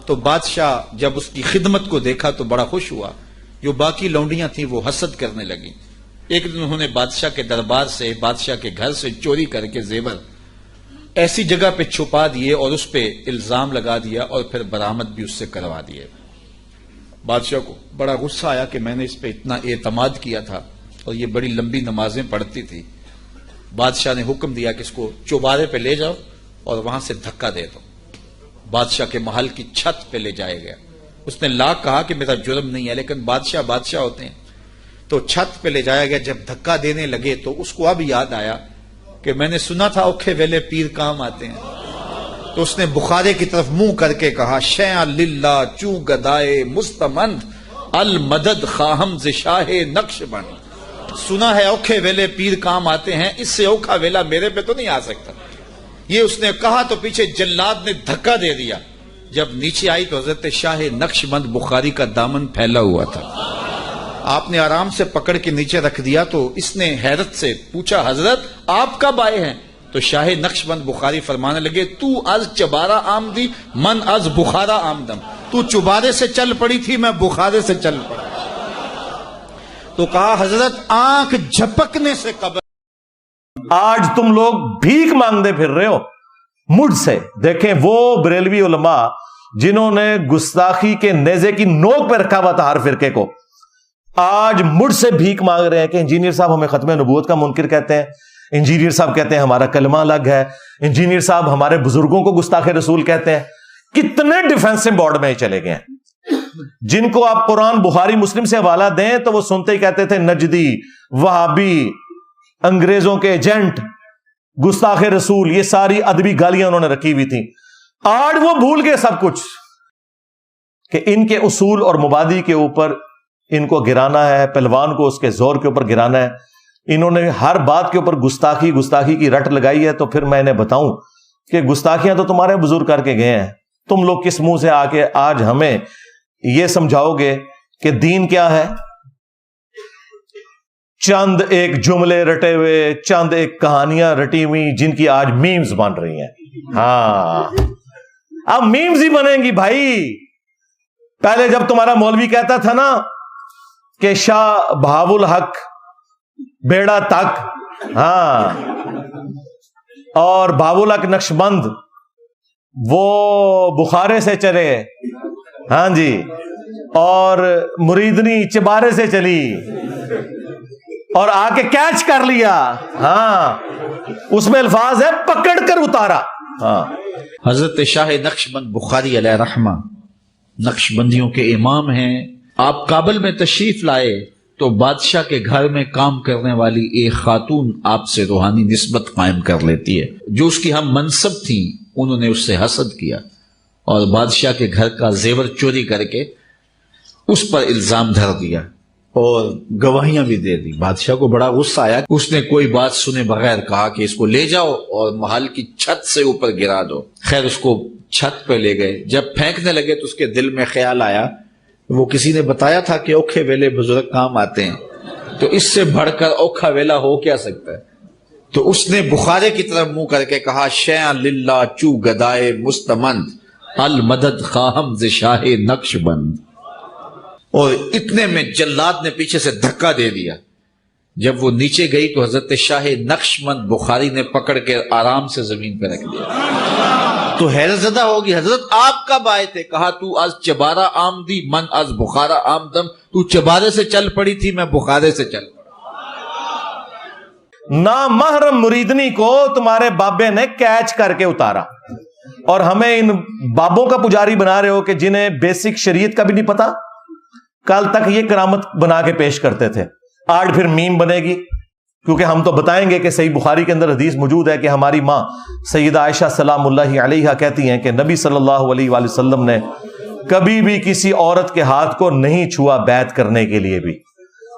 تو بادشاہ جب اس کی خدمت کو دیکھا تو بڑا خوش ہوا. جو باقی لونڈیاں تھیں وہ حسد کرنے لگیں. ایک دن انہوں نے بادشاہ کے دربار سے، بادشاہ کے گھر سے چوری کر کے زیور ایسی جگہ پہ چھپا دیے اور اس پہ الزام لگا دیا اور پھر برآمد بھی اس سے کروا دیے. بادشاہ کو بڑا غصہ آیا کہ میں نے اس پہ اتنا اعتماد کیا تھا اور یہ بڑی لمبی نمازیں پڑھتی تھی. بادشاہ نے حکم دیا کہ اس کو چوبارے پہ لے جاؤ اور وہاں سے دھکا دے دو. بادشاہ کے محل کی چھت پہ لے جایا گیا. اس نے لاکھ کہا کہ میرا جرم نہیں ہے، لیکن بادشاہ ہوتے ہیں. تو چھت پہ لے جایا گیا. جب دھکا دینے لگے تو اس کو اب یاد آیا کہ میں نے سنا تھا اوکھے ویلے پیر کام آتے ہیں. تو اس نے بخارے کی طرف منہ کر کے کہا شیعہ للہ چو گدائے مستمند المدد خواہم ز شاہ نقش بند. سنا ہے اوکھے ویلے پیر کام آتے ہیں، اس سے اوکھا ویلا میرے پہ تو نہیں آ سکتا. یہ اس نے کہا تو پیچھے جلاد نے دھکا دے دیا. جب نیچے آئی تو حضرت شاہ نقش بند بخاری کا دامن پھیلا ہوا تھا. آپ نے آرام سے پکڑ کے نیچے رکھ دیا. تو اس نے حیرت سے پوچھا حضرت آپ کب آئے ہیں؟ تو شاہ نقش بند بخاری فرمانے لگے تو از چبارہ آمدی من از بخارا آمدم. تو چبارے سے چل پڑی تھی، میں بخارے سے چل پڑا. تو کہا حضرت آنکھ جھپکنے سے قبر. آج تم لوگ بھیک مانگتے پھر رہے ہو مجھ سے. دیکھیں وہ بریلوی علماء جنہوں نے گستاخی کے نیزے کی نوک پہ رکھا ہوا تھا ہر فرقے کو، آج مجھ سے بھیک مانگ رہے ہیں کہ انجینئر صاحب ہمیں ختم نبوت کا منکر کہتے ہیں، انجینئر صاحب کہتے ہیں ہمارا کلمہ الگ ہے، انجینئر صاحب ہمارے بزرگوں کو گستاخ رسول کہتے ہیں. کتنے ڈیفینسو بورڈ میں ہی چلے گئے ہیں. جن کو آپ قرآن بخاری مسلم سے حوالہ دیں تو وہ سنتے ہی کہتے تھے نجدی، وہابی، انگریزوں کے ایجنٹ، گستاخ رسول. یہ ساری ادبی گالیاں انہوں نے رکھی ہوئی تھیں. آج وہ بھول گئے سب کچھ کہ ان کے اصول اور مبادی کے اوپر ان کو گرانا ہے، پہلوان کو اس کے زور کے اوپر گرانا ہے. انہوں نے ہر بات کے اوپر گستاخی کی رٹ لگائی ہے. تو پھر میں انہیں بتاؤں کہ گستاخیاں تو تمہارے بزرگ کر کے گئے ہیں. تم لوگ کس منہ سے آ کے آج ہمیں یہ سمجھاؤ گے کہ دین کیا ہے؟ چند ایک جملے رٹے ہوئے، چند ایک کہانیاں رٹی ہوئی جن کی آج میمز بن رہی ہیں. ہاں اب میمز ہی بنیں گی بھائی. پہلے جب تمہارا مولوی کہتا تھا نا کہ شاہ بہاول الحق بیڑا تک، ہاں، اور بہاول الحق نقش بند وہ بخارے سے چلے، ہاں جی، اور مریدنی چبارے سے چلی اور آ کے کیچ کر لیا. ہاں اس میں الفاظ ہے پکڑ کر اتارا. ہاں حضرت شاہ نقش بند بخاری علیہ رحمہ نقش بندیوں کے امام ہیں. آپ کابل میں تشریف لائے تو بادشاہ کے گھر میں کام کرنے والی ایک خاتون آپ سے روحانی نسبت قائم کر لیتی ہے. جو اس کی ہم منصب تھیں انہوں نے اس سے حسد کیا اور بادشاہ کے گھر کا زیور چوری کر کے اس پر الزام دھر دیا اور گواہیاں بھی دے دی. بادشاہ کو بڑا غصہ آیا. اس نے کوئی بات سنے بغیر کہا کہ اس کو لے جاؤ اور محل کی چھت سے اوپر گرا دو. خیر اس کو چھت پہ لے گئے. جب پھینکنے لگے تو اس کے دل میں خیال آیا وہ کسی نے بتایا تھا کہ اوکھے ویلے بزرگ کام آتے ہیں، تو اس سے بڑھ کر اوکھا ویلا ہو کیا سکتا ہے. تو اس نے بخارے کی طرف منہ کر کے کہا شیعہ للہ چو گدائے مستمند المدد خواہم ز شاہ نقش بند. اور اتنے میں جلاد نے پیچھے سے دھکا دے دیا. جب وہ نیچے گئی تو حضرت شاہ نقش بند بخاری نے پکڑ کے آرام سے زمین پہ رکھ دیا. تو حیرت زدہ ہوگی حضرت آپ کب آئے تھے؟ کہا تو از چبارہ آمدی من از بخارا آمدم. تو چبارے سے چل پڑی تھی، میں بخارے سے چل پڑا. نامحرم مریدنی کو تمہارے بابے نے کیچ کر کے اتارا اور ہمیں ان بابوں کا پجاری بنا رہے ہو کہ جنہیں بیسک شریعت کا بھی نہیں پتا. کل تک یہ کرامت بنا کے پیش کرتے تھے، آج پھر میم بنے گی. کیونکہ ہم تو بتائیں گے کہ صحیح بخاری کے اندر حدیث موجود ہے کہ ہماری ماں سیدہ عائشہ سلام اللہ علیہا کہتی ہیں کہ نبی صلی اللہ علیہ وآلہ وسلم نے کبھی بھی کسی عورت کے ہاتھ کو نہیں چھوا بیعت کرنے کے لیے بھی،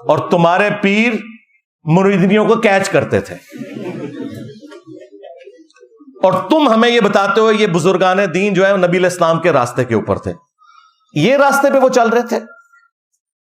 اور تمہارے پیر مریدنیوں کو کیچ کرتے تھے. اور تم ہمیں یہ بتاتے ہو یہ بزرگان دین جو ہے نبی علیہ السلام کے راستے کے اوپر تھے. یہ راستے پہ وہ چل رہے تھے.